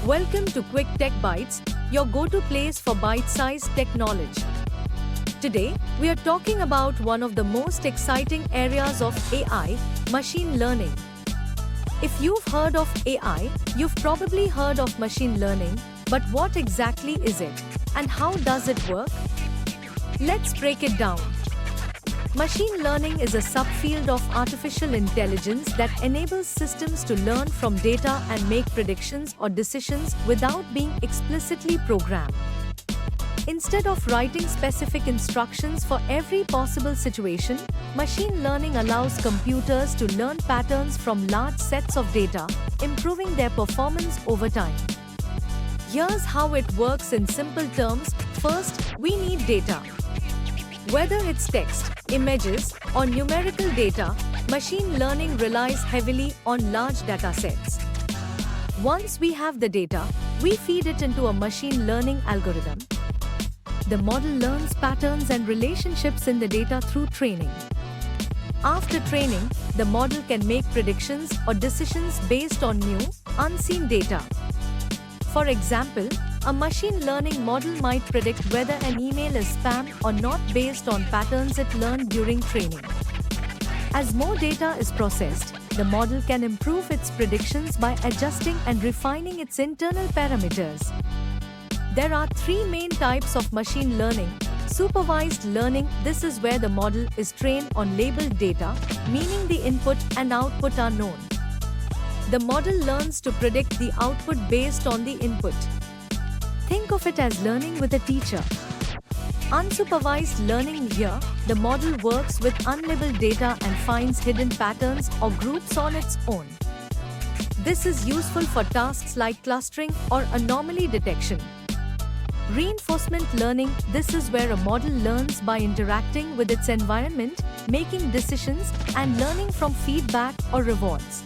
Welcome to Quick Tech Bytes, your go-to place for bite-sized tech knowledge. Today, we are talking about one of the most exciting areas of AI, machine learning. If you've heard of AI, you've probably heard of machine learning, but what exactly is it? And how does it work? Let's break it down. Machine learning is a subfield of artificial intelligence that enables systems to learn from data and make predictions or decisions without being explicitly programmed. Instead of writing specific instructions for every possible situation, machine learning allows computers to learn patterns from large sets of data, improving their performance over time. Here's how it works in simple terms. First, we need data. Whether it's text, images, or numerical data, machine learning relies heavily on large datasets. Once we have the data, we feed it into a machine learning algorithm. The model learns patterns and relationships in the data through training. After training, the model can make predictions or decisions based on new, unseen data. For example, a machine learning model might predict whether an email is spam or not based on patterns it learned during training. As more data is processed, the model can improve its predictions by adjusting and refining its internal parameters. There are three main types of machine learning. Supervised learning. This is where the model is trained on labeled data, meaning the input and output are known. The model learns to predict the output based on the input. Think of it as learning with a teacher. Unsupervised learning. Here, the model works with unlabeled data and finds hidden patterns or groups on its own. This is useful for tasks like clustering or anomaly detection. Reinforcement learning. This is where a model learns by interacting with its environment, making decisions, and learning from feedback or rewards.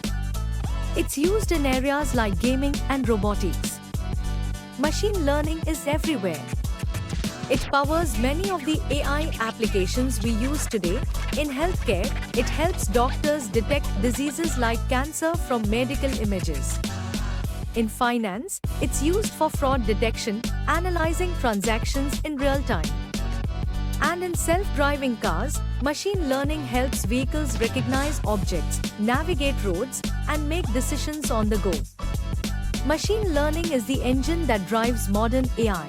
It's used in areas like gaming and robotics. Machine learning is everywhere. It powers many of the AI applications we use today. In healthcare, it helps doctors detect diseases like cancer from medical images. In finance, it's used for fraud detection, analyzing transactions in real time. And in self-driving cars, machine learning helps vehicles recognize objects, navigate roads, and make decisions on the go. Machine learning is the engine that drives modern AI.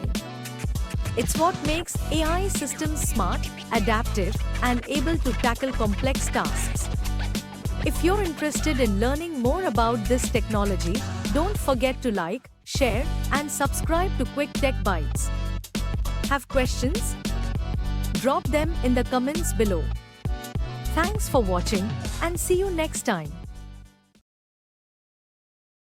It's what makes AI systems smart, adaptive, and able to tackle complex tasks. If you're interested in learning more about this technology, don't forget to like, share, and subscribe to Quick Tech Bytes. Have questions? Drop them in the comments below. Thanks for watching, and see you next time.